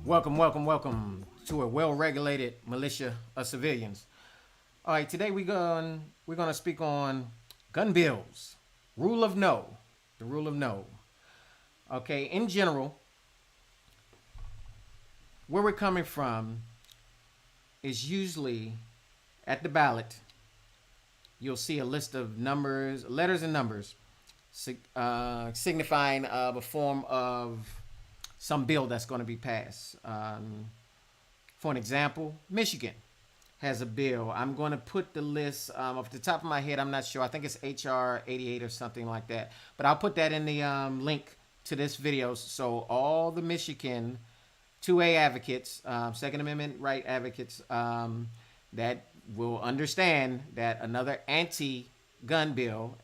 Welcome to a well-regulated militia of civilians. All right, today we're gonna speak on gun bills, rule of no, the rule of no. Okay, in general, where we're coming from is usually at the ballot. You'll see a list of numbers, letters, and numbers, signifying a form of some bill that's going to be passed. For an example, Michigan has a bill. I'm going to put the list off the top of my head. I'm not sure. I think it's HR 88 or something like that. But I'll put that in the link to this video. So all the Michigan 2A advocates, Second Amendment right advocates, that will understand that another anti-gun bill,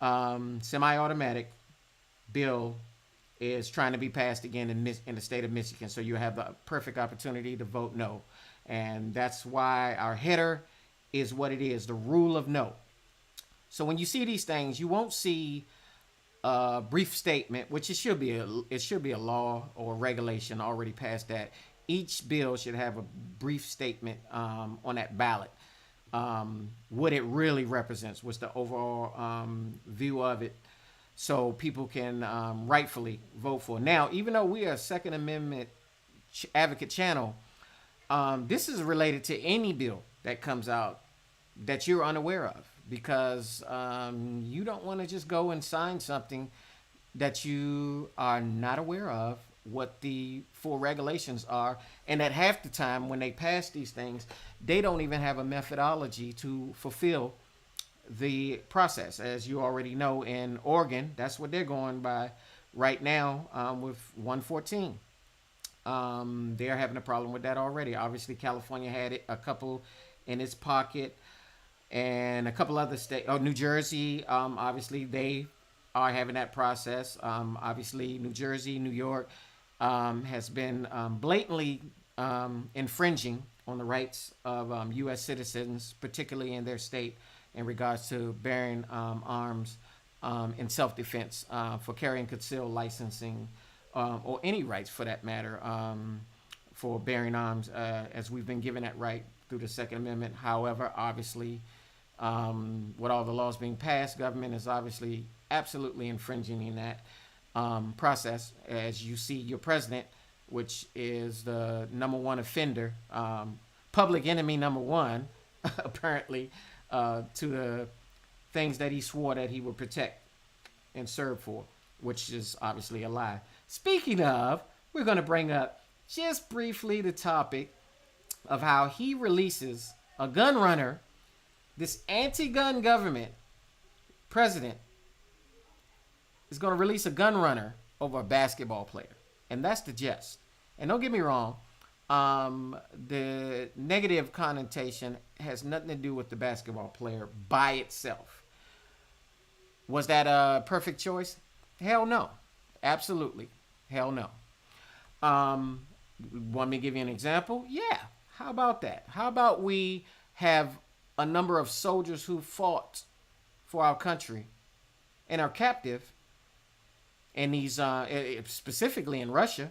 semi-automatic bill is trying to be passed again in the state of Michigan. So you have the perfect opportunity to vote no. And that's why our header is what it is, the rule of no. So when you see these things, you won't see a brief statement, which it should be a law or regulation already passed that each bill should have a brief statement on that ballot. What it really represents, what's the overall view of it, so people can rightfully vote for. Now, even though we are a Second Amendment advocate channel, this is related to any bill that comes out that you're unaware of, because you don't want to just go and sign something that you are not aware of what the full regulations are, and at half the time when they pass these things, they don't even have a methodology to fulfill the process. As you already know, in Oregon, that's what they're going by right now with 114. They're having a problem with that already. Obviously, California had it, a couple in its pocket, and a couple other states. Oh, New Jersey, obviously they are having that process. Obviously, New Jersey, New York has been blatantly infringing on the rights of U.S. citizens, particularly in their state, in regards to bearing arms in self-defense, for carrying concealed licensing, or any rights for that matter, for bearing arms, as we've been given that right through the Second Amendment. However, obviously, with all the laws being passed, government is obviously absolutely infringing in that process. As you see, your president, which is the #1 offender, public enemy #1, apparently, to the things that he swore that he would protect and serve for, which is obviously a lie. Speaking of, we're going to bring up just briefly the topic of how he releases a gun runner. This anti-gun government president is going to release a gun runner over a basketball player. And that's the gist. And don't get me wrong, the negative connotation has nothing to do with the basketball player by itself. Was that a perfect choice? Hell no. Absolutely. Hell no. Want me to give you an example? Yeah. How about that? How about we have a number of soldiers who fought for our country and are captive, and these specifically in Russia,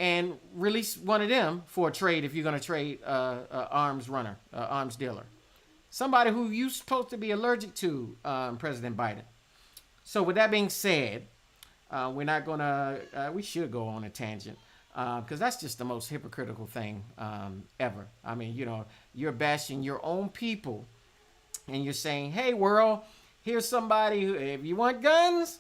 and release one of them for a trade if you're going to trade arms runner, arms dealer. Somebody who you're supposed to be allergic to, President Biden. So with that being said, we're not going to, we should go on a tangent, because that's just the most hypocritical thing ever. I mean, you know, you're bashing your own people, and you're saying, hey, world, here's somebody who, if you want guns,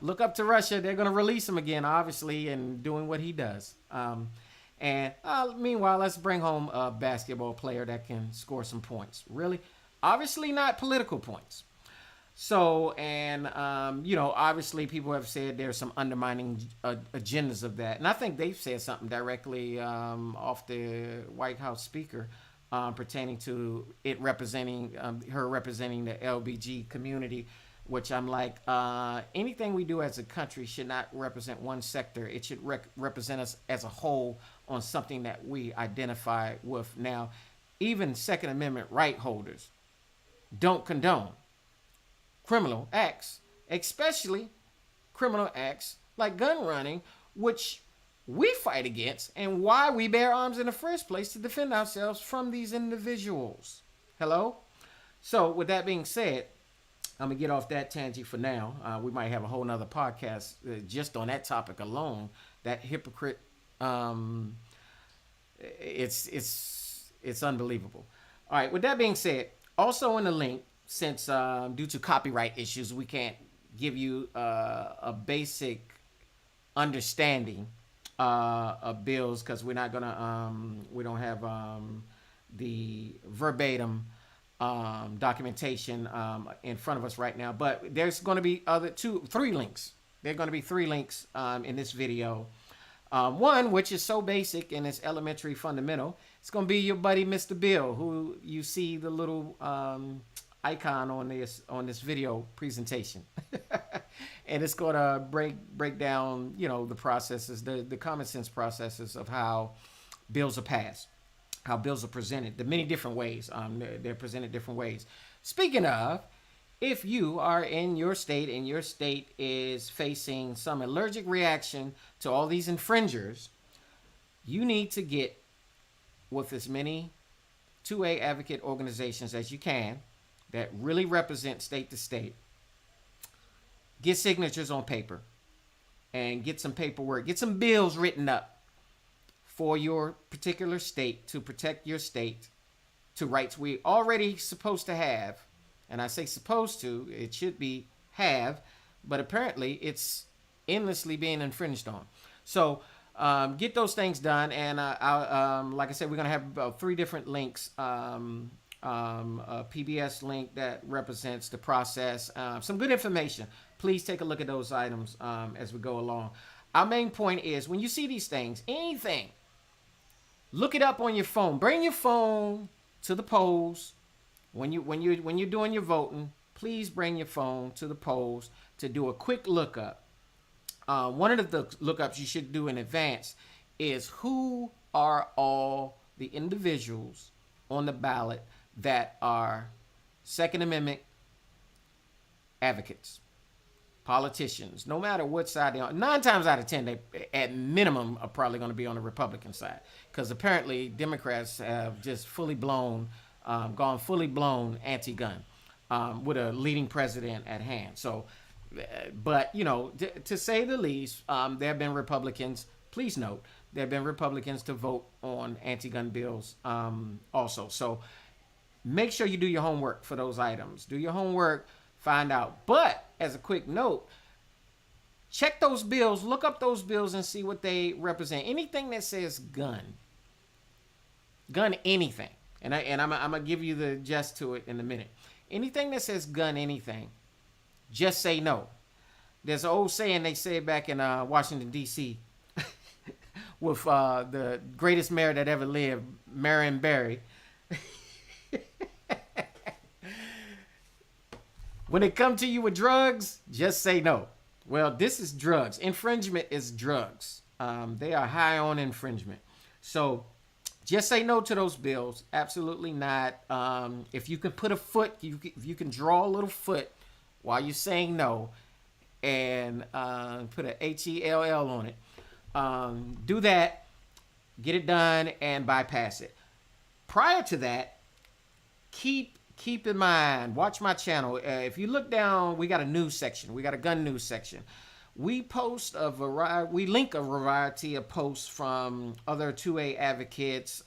look up to Russia. They're going to release him again, obviously, and doing what he does. And meanwhile, let's bring home a basketball player that can score some points. Really? Obviously not political points. So, and, you know, obviously people have said there's some undermining agendas of that. And I think they've said something directly off the White House speaker pertaining to it representing, her representing the LBG community, which I'm like, anything we do as a country should not represent one sector. It should represent us as a whole on something that we identify with. Now, even Second Amendment right holders don't condone criminal acts, especially criminal acts like gun running, which we fight against, and why we bear arms in the first place to defend ourselves from these individuals. Hello? So, with that being said, I'm gonna get off that tangent for now. We might have a whole nother podcast just on that topic alone. That hypocrite, um, it's unbelievable. All right. With that being said, also in the link, since due to copyright issues, we can't give you a basic understanding of bills because we're not gonna we don't have the verbatim documentation in front of us right now. But there's going to be three links. There are going to be three links in this video. One, which is so basic and it's elementary fundamental, it's going to be your buddy Mr. Bill, who you see the little icon on this video presentation. And it's going to break down, the processes, the common sense processes of how bills are passed, how bills are presented, the many different ways. They're presented different ways. Speaking of, if you are in your state and your state is facing some allergic reaction to all these infringers, you need to get with as many 2A advocate organizations as you can that really represent state to state. Get signatures on paper and get some paperwork, get some bills written up for your particular state to protect your state to rights we already supposed to have. And I say supposed to, it should be have, but apparently it's endlessly being infringed on. So get those things done. And like I said, we're going to have about 3 different links. A PBS link that represents the process. Some good information. Please take a look at those items as we go along. Our main point is when you see these things, anything, look it up on your phone. Bring your phone to the polls. When you're doing your voting, please bring your phone to the polls to do a quick lookup. One of the lookups you should do in advance is who are all the individuals on the ballot that are Second Amendment advocates, politicians, no matter what side they're on. 9 times out of 10, they at minimum are probably going to be on the Republican side because apparently Democrats have just gone fully blown anti-gun with a leading president at hand. So, but to say the least, there have been Republicans. Please note there have been Republicans to vote on anti-gun bills also. So make sure you do your homework for those items. Do your homework, find out. But as a quick note, check those bills, look up those bills and see what they represent. Anything that says gun anything. And I'm going to give you the gist to it in a minute. Anything that says gun anything, just say no. There's an old saying they say back in Washington, D.C. with the greatest mayor that ever lived, Marion Barry. When it comes to you with drugs, just say no. Well, this is drugs. Infringement is drugs. They are high on infringement. So just say no to those bills. Absolutely not. If you can put a foot, if you can draw a little foot while you're saying no and put a HELL on it, do that, get it done, and bypass it. Prior to that, keep in mind, watch my channel. If you look down, we got a news section. We got a gun news section. We post we link a variety of posts from other 2A advocates,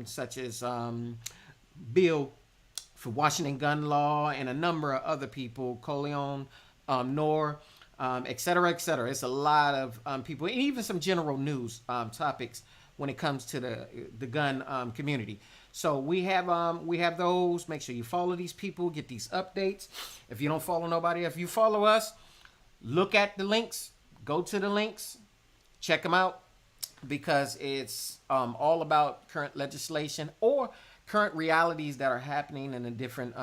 such as Bill for Washington gun law and a number of other people, Coleon, Noor, et cetera, et cetera. It's a lot of people, and even some general news topics when it comes to the gun community. So we have those. Make sure you follow these people, get these updates. If you don't follow nobody, if you follow us, look at the links, go to the links, check them out, because it's all about current legislation or current realities that are happening in the different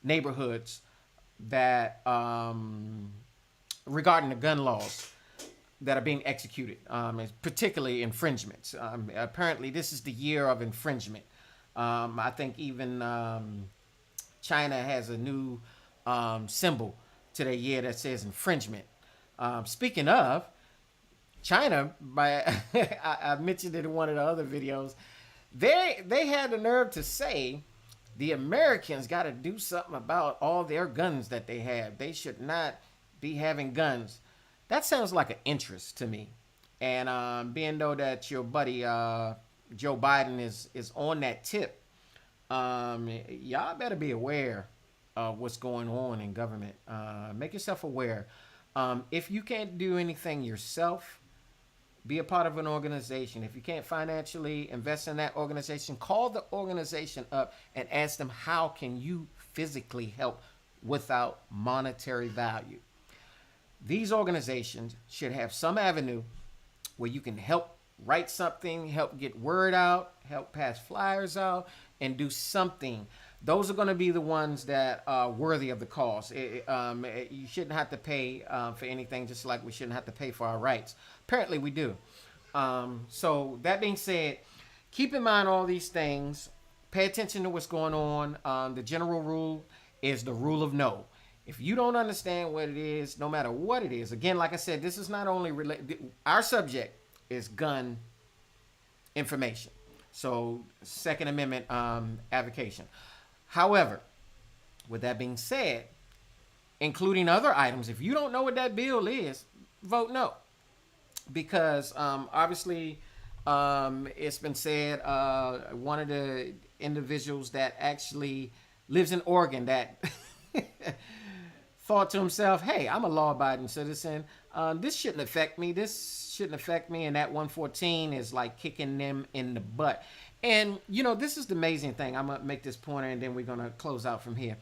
neighborhoods that regarding the gun laws that are being executed, particularly infringements. Apparently, this is the year of infringement. I think even China has a new symbol to their year that says infringement. Speaking of China, by I mentioned it in one of the other videos. They had the nerve to say the Americans got to do something about all their guns that they have. They should not be having guns. That sounds like an interest to me. And being though that your buddy Joe Biden is on that tip, y'all better be aware of what's going on in government. Make yourself aware. If you can't do anything yourself, be a part of an organization. If you can't financially invest in that organization, call the organization up and ask them how can you physically help without monetary value. These organizations should have some avenue where you can help write something, help get word out, help pass flyers out, and do something. Those are going to be the ones that are worthy of the cause. You shouldn't have to pay for anything, just like we shouldn't have to pay for our rights. Apparently we do. So that being said, keep in mind all these things. Pay attention to what's going on. The general rule is the rule of no. If you don't understand what it is, no matter what it is, again, like I said, this is not only our subject is gun information. So Second Amendment advocation. However, with that being said, including other items, if you don't know what that bill is, vote no. Because obviously it's been said one of the individuals that actually lives in Oregon that thought to himself, hey, I'm a law-abiding citizen. This shouldn't affect me. This shouldn't affect me. And that 114 is like kicking them in the butt. And, you know, this is the amazing thing. I'm going to make this pointer and then we're going to close out from here.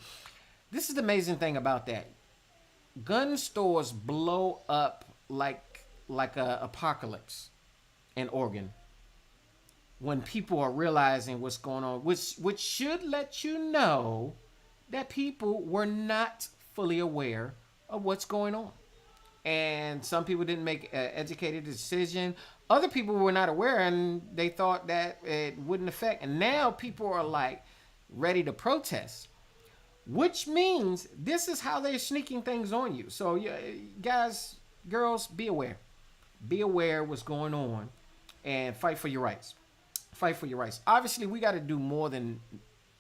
This is the amazing thing about that. Gun stores blow up like a apocalypse in Oregon when people are realizing what's going on, which should let you know that people were not fully aware of what's going on. And some people didn't make an educated decision. Other people were not aware and they thought that it wouldn't affect. And now people are like ready to protest, which means this is how they're sneaking things on you. So guys, girls, be aware. Be aware what's going on and fight for your rights. Fight for your rights. Obviously, we got to do more than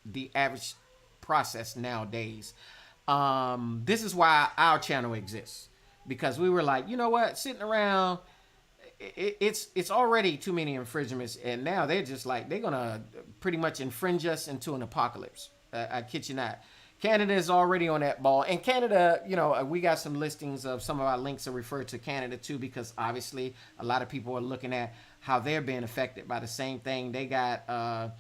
the average process nowadays. This is why our channel exists. Because we were like, you know what, sitting around, it's already too many infringements, and now they're just like, they're gonna pretty much infringe us into an apocalypse. I kid you not. Canada is already on that ball, and Canada, you know, we got some listings of some of our links are referred to Canada too, because obviously a lot of people are looking at how they're being affected by the same thing. They got a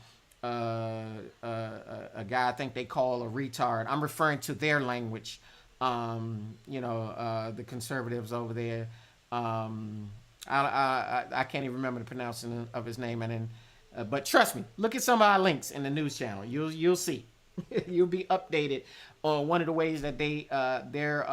guy I think they call a retard. I'm referring to their language. The conservatives over there. I can't even remember the pronouncing of his name. And then, but trust me, look at some of our links in the news channel. You'll see. You'll be updated on one of the ways that their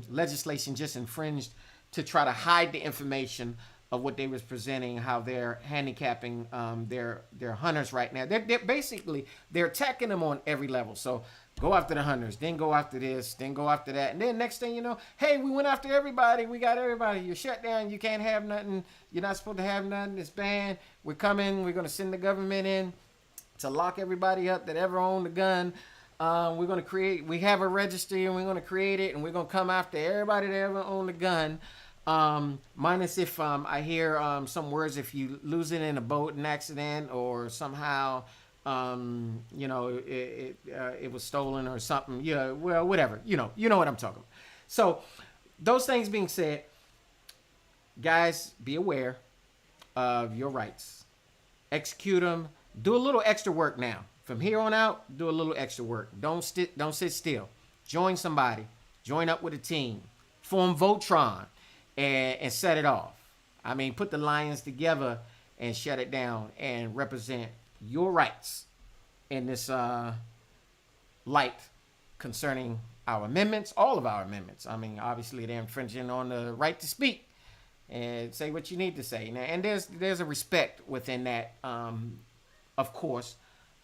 legislation just infringed to try to hide the information of what they was presenting, how they're handicapping their hunters right now. They're basically they're attacking them on every level. So go after the hunters, then go after this, then go after that. And then next thing you know, hey, we went after everybody. We got everybody. You're shut down. You can't have nothing. You're not supposed to have nothing. It's banned. We're coming. We're going to send the government in to lock everybody up that ever owned a gun. We're going to we have a registry and we're going to create it and we're going to come after everybody that ever owned a gun. Minus if I hear some words, if you lose it in a boat, an accident, or somehow it was stolen or something. Yeah, well, whatever. You know what I'm talking about. So those things being said, guys, be aware of your rights. Execute them. Do a little extra work now. From here on out, do a little extra work. Don't sit still. Join somebody. Join up with a team. Form Voltron and set it off. I mean, put the lions together and shut it down and represent your rights in this light concerning our amendments, all of our amendments. I mean, obviously they're infringing on the right to speak and say what you need to say. Now, and there's a respect within that, of course,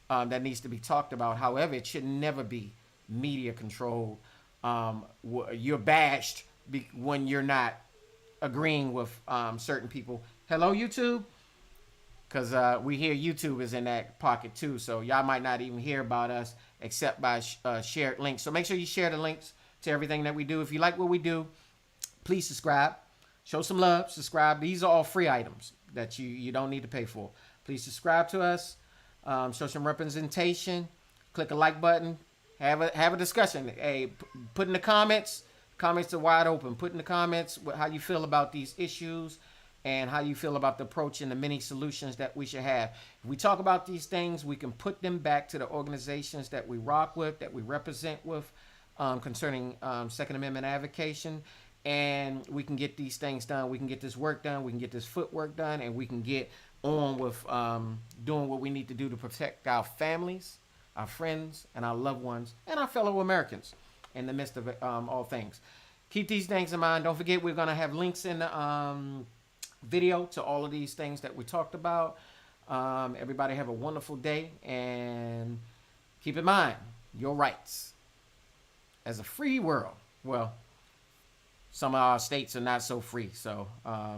that needs to be talked about. However, it should never be media controlled. You're bashed when you're not agreeing with certain people. Hello, YouTube? Because we hear YouTube is in that pocket too, so y'all might not even hear about us except by shared links. So make sure you share the links to everything that we do. If you like what we do, please subscribe. Show some love. Subscribe. These are all free items that you don't need to pay for. Please subscribe to us. Show some representation. Click a like button. Have a discussion. Hey, put in the comments. Comments are wide open. Put in the comments how you feel about these issues and how you feel about the approach and the many solutions that we should have. If we talk about these things, we can put them back to the organizations that we rock with, that we represent with, concerning Second Amendment advocation, and we can get these things done. We can get this work done. We can get this footwork done, and we can get on with doing what we need to do to protect our families, our friends, and our loved ones, and our fellow Americans in the midst of all things. Keep these things in mind. Don't forget, we're going to have links in the video to all of these things that we talked about. Everybody have a wonderful day, and keep in mind your rights as a free world. Well, some of our states are not so free, so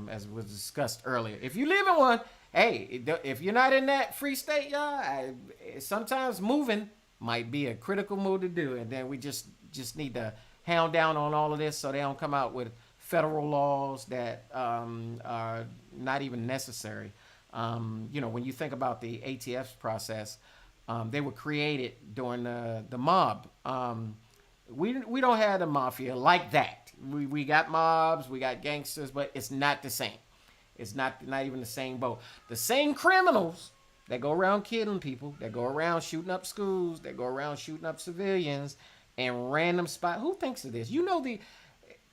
as was discussed earlier, if you live in one, hey, if you're not in that free state, y'all, sometimes moving might be a critical move to do, and then we just need to hound down on all of this so they don't come out with federal laws that are not even necessary. When you think about the ATF process, they were created during the mob. We don't have the mafia like that. We got mobs, we got gangsters, but it's not the same. It's not even the same boat. The same criminals that go around killing people, that go around shooting up schools, that go around shooting up civilians and random spot. Who thinks of this? We're going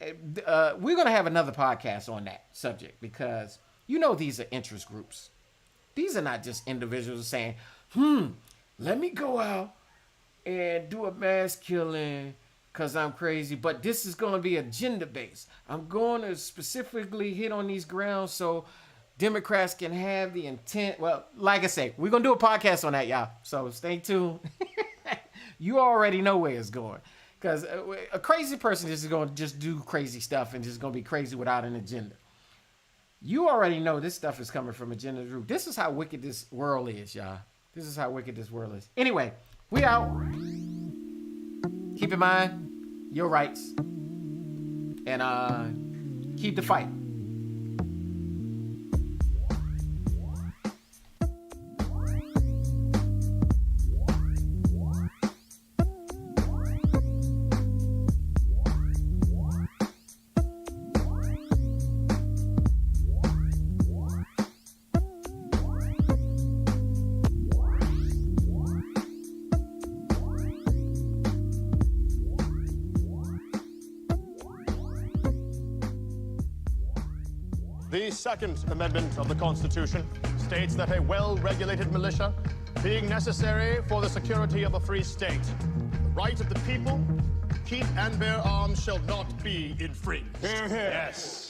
to have another podcast on that subject, because these are interest groups. These are not just individuals saying, let me go out and do a mass killing because I'm crazy, but this is going to be agenda-based. I'm going to specifically hit on these grounds so Democrats can have the intent. Well, like I say, we're going to do a podcast on that, y'all. So stay tuned. You already know where it's going. Because a crazy person is going to just do crazy stuff and just going to be crazy without an agenda. You already know this stuff is coming from agenda group. This is how wicked this world is, y'all. This is how wicked this world is. Anyway, we out. Keep in mind your rights. And keep the fight. The Second Amendment of the Constitution states that a well-regulated militia, being necessary for the security of a free state, the right of the people to keep and bear arms shall not be infringed. Hear, hear. Yes.